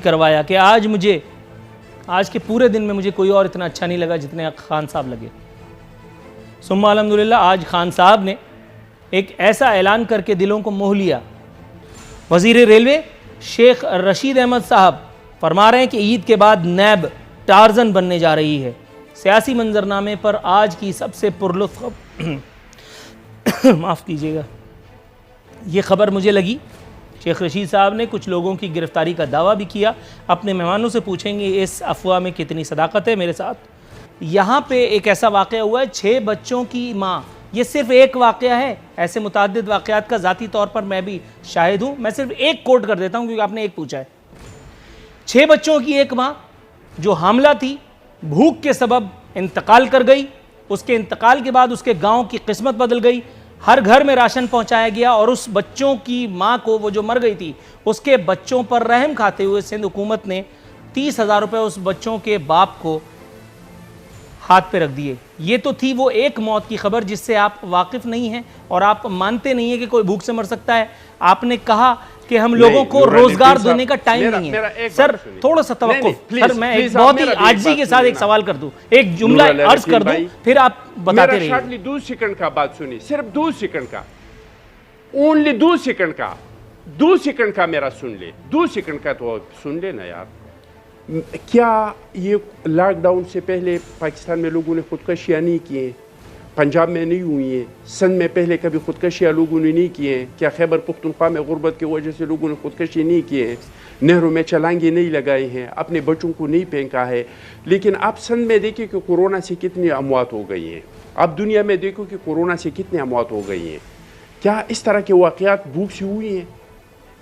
करवाया कि आज के पूरे दिन में मुझे कोई और इतना अच्छा नहीं लगा जितने खान साहब लगे। सुम्मा अल्हम्दुलिल्लाह आज खान साहब ने एक ऐसा ऐलान करके दिलों को मोह लिया। वज़ीर रेलवे शेख रशीद अहमद साहब फरमा रहे हैं कि ईद के बाद नैब टार्जन बनने जा रही है। सियासी मंजरनामे पर आज की सबसे पुरलुत्फ माफ़ कीजिएगा, ये खबर मुझे लगी। शेख रशीद साहब ने कुछ लोगों की गिरफ्तारी का दावा भी किया। अपने मेहमानों से पूछेंगे इस अफवाह में कितनी सदाकत है। मेरे साथ यहाँ पे एक ऐसा वाक़या हुआ है, 6 बच्चों की माँ। ये सिर्फ एक वाक़या है, ऐसे मुताद्दिद वाक़यात का ज़ाती तौर पर मैं भी शाहिद हूँ। मैं सिर्फ एक कोट कर देता हूँ क्योंकि आपने एक पूछा है। 6 बच्चों की एक माँ जो हामला थी, भूख के सबब इंतकाल कर गई। उसके इंतकाल के बाद उसके गाँव की किस्मत बदल गई। हर घर में राशन पहुंचाया गया और उस बच्चों की मां को, वो जो मर गई थी, उसके बच्चों पर रहम खाते हुए सिंध हुकूमत ने 30,000 रुपये उस बच्चों के बाप को हाथ पे रख दिए। ये तो थी वो एक मौत की खबर जिससे आप वाकिफ नहीं हैं और आप मानते नहीं हैं कि कोई भूख से मर सकता है। आपने कहा कि हम लोगों को रोजगार देने का टाइम नहीं है। सर थोड़ा सा तवक्कुफ, सर मैं एक बहुत ही आजिज़ी के साथ एक सवाल कर दूं, एक जुमला अर्ज कर दूं, फिर आप बताते रहिए। मेरा 2 सेकंड का बात सुनिए, सिर्फ 2 सेकंड का, ओनली 2 सेकंड का, 2 सेकंड का मेरा सुन ले, 2 सेकंड का तो सुन लेना यार। क्या ये लॉकडाउन से पहले पाकिस्तान में लोगों ने खुदकशियाँ नहीं किए? पंजाब में नहीं हुई हैं? सिंध में पहले कभी खुदकशियाँ लोगों ने नहीं किए हैं? क्या खैबर पुख्तनख्वा में गुर्बत की वजह से लोगों ने खुदकशी नहीं किए हैं? नहरों में छलांगे नहीं लगाए हैं? अपने बच्चों को नहीं फेंका है? लेकिन आप सिंध में देखिए कि कोरोना से कितनी अमवात हो गई हैं। आप दुनिया में देखो कि कोरोना से कितनी अमवात हो गई हैं। क्या इस तरह के वाक़यात भूख से हुई हैं?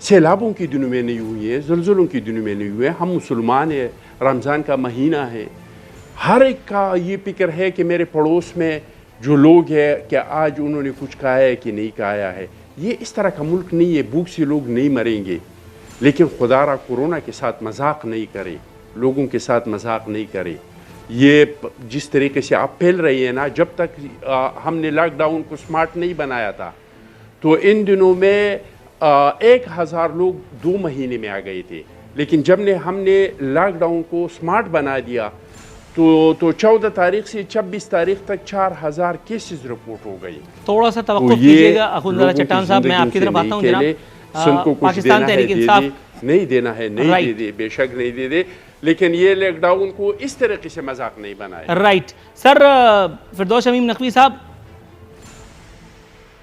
सैलाबों की दिनों में नहीं हुई है, ज़ुल्ज़ुलों की दिनों में नहीं हुए। हम मुसलमान हैं, रमज़ान का महीना है, हर एक का ये फिक्र है कि मेरे पड़ोस में जो लोग हैं क्या आज उन्होंने कुछ खाया है कि नहीं खाया है। ये इस तरह का मुल्क नहीं है, भूख से लोग नहीं मरेंगे। लेकिन खुदारा कोरोना के साथ मजाक नहीं करे, लोगों के साथ मजाक नहीं करे। ये जिस तरीके से आप फैल रही है ना, जब तक हमने लॉकडाउन को स्मार्ट नहीं बनाया था तो इन दिनों में 1000 लोग 2 महीने में आ गए थे। लेकिन जब हमने लॉकडाउन को स्मार्ट बना दिया तो 14 तारीख से 26 तारीख तक 4000 केसेस रिपोर्ट हो गई। थोड़ा सा तवक्कुफ कीजिएगा अखुंदरा चट्टान साहब, मैं आपकी तरफ आता हूं जनाब। को कुछ देना है दे दे, नहीं देना है नहीं दे दे, बेशक नहीं दे दे, लेकिन ये लॉकडाउन को इस तरीके से मजाक नहीं बनाए। राइट सर, फिरदौस शमीम नकवी साहब,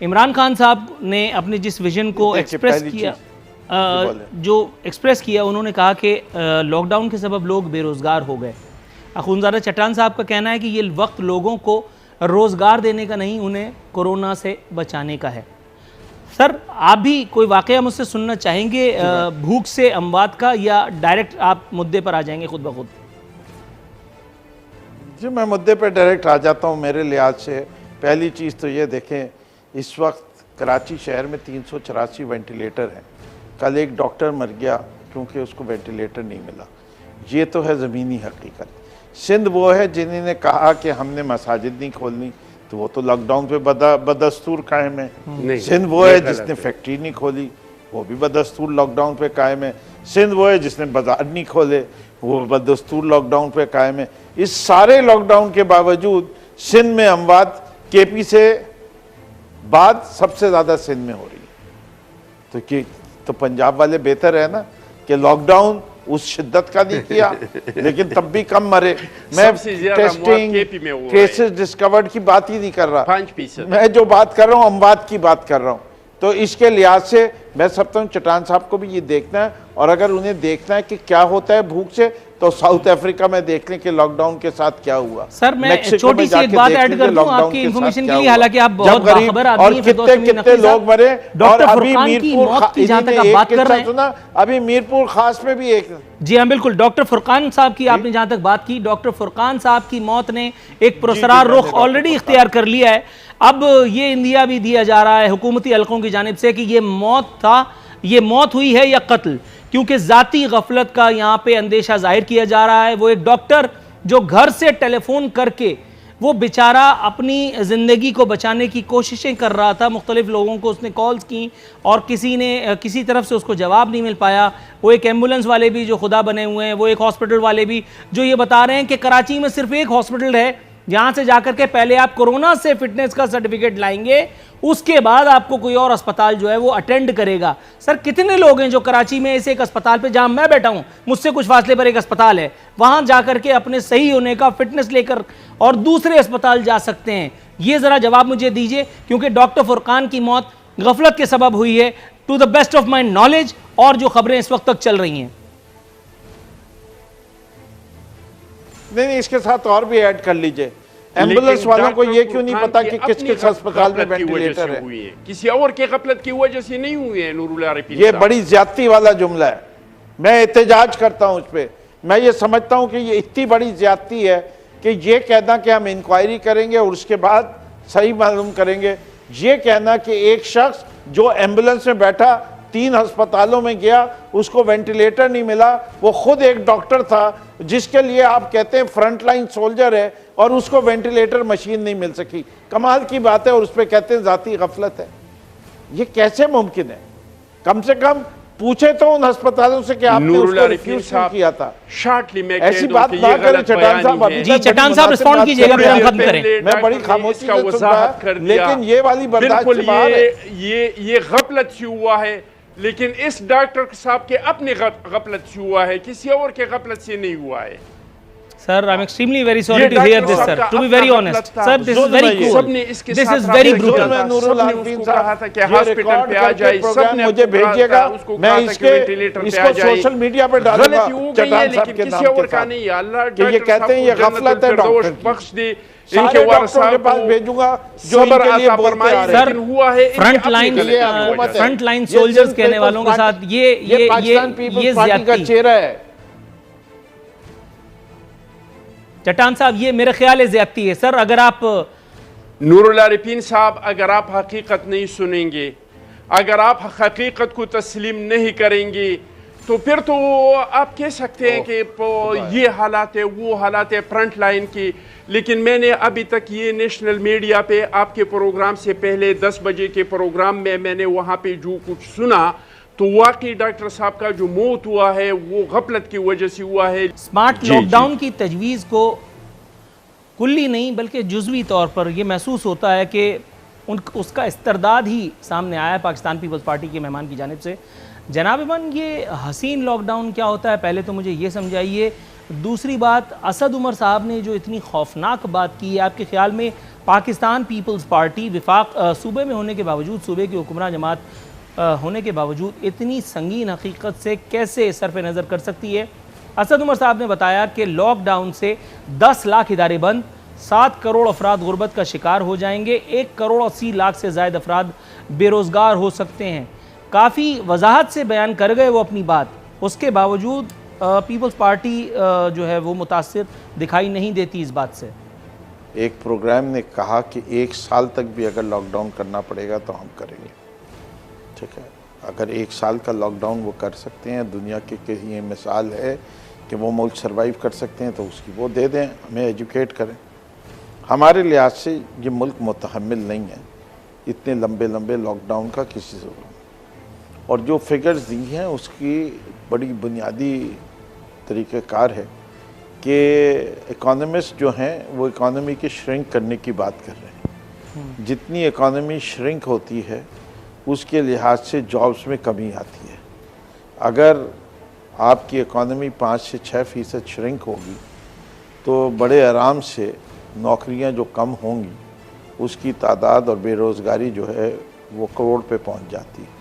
इमरान खान साहब ने अपने जिस विजन को एक्सप्रेस किया, उन्होंने कहा कि लॉकडाउन के सबब लोग बेरोज़गार हो गए। अखुंदरा चट्टान साहब का कहना है कि ये वक्त लोगों को रोज़गार देने का नहीं, उन्हें कोरोना से बचाने का है। सर आप भी कोई वाक़या मुझसे सुनना चाहेंगे भूख से अमवात का, या डायरेक्ट आप मुद्दे पर आ जाएंगे खुद ब खुद? जी मैं मुद्दे पर डायरेक्ट आ जाता हूँ। मेरे लिहाज से पहली चीज़ तो ये देखें, इस वक्त कराची शहर में 384 वेंटिलेटर हैं। कल एक डॉक्टर मर गया क्योंकि उसको वेंटिलेटर नहीं मिला। ये तो है ज़मीनी हकीकत। सिंध वो है जिन्होंने कहा कि हमने मसाजिद नहीं खोलनी, तो वो तो लॉकडाउन पे बदस्तूर कायम है। सिंध वो है जिसने फैक्ट्री नहीं खोली, वो भी बदस्तूर लॉकडाउन पे कायम है। सिंध वो है जिसने बाजार नहीं खोले, वो बदस्तूर लॉकडाउन पे कायम है। इस सारे लॉकडाउन के बावजूद सिंध में अमवात केपी से बाद सबसे ज़्यादा सिंध में हो रही है। तो पंजाब वाले बेहतर है ना कि लॉकडाउन उस शिद्दत का नहीं किया लेकिन तब भी कम मरे। मैं टेस्टिंग केसेस डिस्कवर्ड की बात ही नहीं कर रहा, 5%। मैं जो बात कर रहा हूँ अमवात की बात कर रहा हूँ। तो इसके लिहाज से मैं समझता हूँ चट्टान साहब को भी ये देखना है, और अगर उन्हें देखना है कि क्या होता है भूख से, तो साउथ अफ्रीका में देख लें कि लॉकडाउन के साथ क्या हुआ। सर मैं छोटी सी एक बात ऐड कर दूं आपकी इंफॉर्मेशन के लिए, हालांकि आप बहुत बाखबर आदमी हैं, कितने लोग मरे। डॉक्टर फुरकान की मौत की जहां तक आप बात कर रहे हैं, अभी मीरपुर खास में भी एक, जी हाँ बिल्कुल, डॉक्टर फुरकान साहब की आपने जहां तक बात की, डॉक्टर फुरकान साहब की मौत ने एक पुरस्कार रुख ऑलरेडी इख्तियार कर लिया है। अब ये इंदिया भी दिया जा रहा है हुकूमती हलकों की जानिब से कि ये मौत हुई है या कत्ल, क्योंकि जाती गफलत का यहाँ पे अंदेशा जाहिर किया जा रहा है। वो एक डॉक्टर जो घर से टेलीफोन करके वो बेचारा अपनी ज़िंदगी को बचाने की कोशिशें कर रहा था, मुख्तलिफ़ लोगों को उसने कॉल्स की और किसी तरफ से उसको जवाब नहीं मिल पाया। वो एक एम्बुलेंस वाले भी जो खुदा बने हुए हैं, वो एक हॉस्पिटल वाले भी जो ये बता रहे हैं कि कराची में सिर्फ एक हॉस्पिटल है जहाँ से जाकर के पहले आप कोरोना से फिटनेस का सर्टिफिकेट लाएंगे, उसके बाद आपको कोई और अस्पताल जो है वो अटेंड करेगा। सर कितने लोग हैं जो कराची में ऐसे एक अस्पताल पे, जहाँ मैं बैठा हूँ मुझसे कुछ फासले पर एक अस्पताल है, वहाँ जाकर के अपने सही होने का फिटनेस लेकर और दूसरे अस्पताल जा सकते हैं? ये ज़रा जवाब मुझे दीजिए, क्योंकि डॉक्टर फुरकान की मौत गफलत के सबब हुई है, to the best of my knowledge, और जो खबरें इस वक्त तक चल रही हैं। नहीं, इसके साथ और भी ऐड कर लीजिए, एम्बुलेंस वालों को ये क्यों नहीं पता कि किस किस अस्पताल में वेंटिलेटर है? किसी और के गफलत की वजह से नहीं हुई है नूरुल आरिफीन। ये बड़ी ज्यादती वाला जुमला है, मैं एहतजाज करता हूं इस पे। मैं ये समझता हूं कि ये इतनी बड़ी ज्यादती है कि ये कहना कि हम इंक्वायरी करेंगे और उसके बाद सही मालूम करेंगे। ये कहना कि एक शख्स जो एम्बुलेंस में बैठा 3 अस्पतालों में गया, उसको वेंटिलेटर नहीं मिला, वो खुद एक डॉक्टर था जिसके लिए आप कहते हैं फ्रंट लाइन सोल्जर है, और उसको वेंटिलेटर मशीन नहीं मिल सकी। कमाल की बात है, और उस पर कहते हैं जाती गफलत है। ये कैसे मुमकिन है? कम से कम पूछे तो उन अस्पतालों से कि आपने उसको रिफ्यूज क्यों किया था। शॉर्टली मैं ऐसी बात ना करें चट्टान साहब। जी चट्टान साहब रिस्पॉन्ड कीजिएगा, फिर हम खत्म करें। मैं बड़ी खामोशी से सुन रहा, लेकिन ये वाली बर्दाश्त से बाहर है। ये गफलत से हुआ है, लेकिन इस डॉक्टर साहब के अपने गफलत से हुआ है, किसी और के गफलत से नहीं हुआ है। Sir, I'm extremely very sorry to hear this, sir. To be very honest, sir, this is very cruel. This is very brutal. Hospital पे आ जाए, सबने मुझे भेजिएगा, मैं इसको सोशल मीडिया पे डालूंगा चट्टान साहब के नाम के साथ कि ये कहते हैं ये गफलत है, डॉक्टर बख्श दे, इनके वारसां के पास भेजूंगा जो इनके लिए बोलते आ रहे हैं। हुआ है फ्रंट लाइन सोल्जर्स कहने वालों के साथ ये पाकिस्तान पीपल्स पार्टी का चेहरा है। चट्टान साहब ये मेरे ख्याल है ज्यादती है। सर अगर आप नूरुल आरिफीन साहब, अगर आप हकीकत नहीं सुनेंगे, अगर आप हकीकत को तस्लीम नहीं करेंगे, तो फिर तो आप कह सकते हैं कि ये हालात है, वो हालात है फ्रंट लाइन की। लेकिन मैंने अभी तक ये नेशनल मीडिया पे आपके प्रोग्राम से पहले 10 बजे के प्रोग्राम में मैंने वहाँ पे जो कुछ सुना, तो वाकई डॉक्टर साहब का जो मौत हुआ है वो गफलत की वजह से हुआ है। स्मार्ट लॉकडाउन की तजवीज़ को कुल्ली नहीं बल्कि जुज़वी तौर पर यह महसूस होता है कि उसका इस्तरदाद ही सामने आया है पाकिस्तान पीपल्स पार्टी के मेहमान की जानिब से। जनाब इमाम, ये हसीन लॉकडाउन क्या होता है पहले तो मुझे ये समझाइए। दूसरी बात, असद उमर साहब ने जो इतनी खौफनाक बात की है, आपके ख्याल में पाकिस्तान पीपल्स पार्टी विफाक सूबे में होने के बावजूद, सूबे की हुक्मरान जमात होने के बावजूद इतनी संगीन हकीकत से कैसे सरफ नज़र कर सकती है? असद उमर साहब ने बताया कि लॉकडाउन से 10 लाख इदारे बंद, 7 करोड़ अफराद गुर्बत का शिकार हो जाएंगे, 1 करोड़ 80 लाख से ज़ायद अफराद बेरोज़गार हो सकते हैं। काफ़ी वजाहत से बयान कर गए वो अपनी बात, उसके बावजूद पीपल्स पार्टी जो है वो मुतासिर दिखाई नहीं देती इस बात से। एक प्रोग्राम ने कहा कि 1 साल तक भी अगर लॉकडाउन करना पड़ेगा तो हम करेंगे। ठीक है, अगर 1 साल का लॉकडाउन वो कर सकते हैं, दुनिया की ये मिसाल है कि वो मुल्क सरवाइव कर सकते हैं, तो उसकी वो दे दें, हमें एजुकेट करें। हमारे लिहाज से ये मुल्क मुतहम्मिल नहीं है इतने लंबे लंबे लॉकडाउन का किसी से। और जो फिगर्स दी हैं उसकी बड़ी बुनियादी तरीक़ेकार है कि इकोनॉमिस्ट जो हैं वो इकोनॉमी की श्रिंक करने की बात कर रहे हैं। जितनी इकोनॉमी श्रिंक होती है उसके लिहाज से जॉब्स में कमी आती है। अगर आपकी इकोनॉमी 5 से 6% श्रिंक होगी तो बड़े आराम से नौकरियां जो कम होंगी उसकी तादाद और बेरोज़गारी जो है वो करोड़ पे पहुंच जाती है।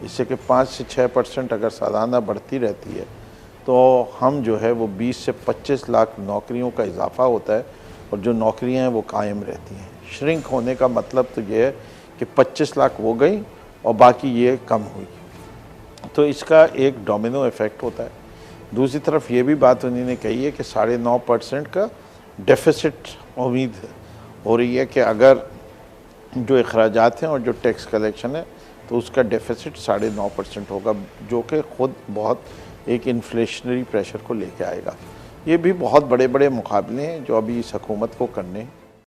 इससे कि 5 से 6% अगर सालाना बढ़ती रहती है तो हम जो है वो 20 से 25 लाख नौकरियों का इजाफा होता है, और जो नौकरियां हैं वो कायम रहती हैं। श्रिंक होने का मतलब तो ये है कि 25 लाख हो गई और बाकी ये कम हुई, तो इसका एक डोमिनो इफ़ेक्ट होता है। दूसरी तरफ ये भी बात उन्होंने कही है कि 9.5% का डेफिसिट उम्मीद हो रही है कि अगर जो अखराजात हैं और जो टैक्स कलेक्शन है तो उसका डेफिसिट 9.5% होगा, जो कि ख़ुद बहुत एक इन्फ्लेशनरी प्रेशर को लेके आएगा। ये भी बहुत बड़े बड़े मुकाबले हैं जो अभी इस हुकूमत को करने हैं।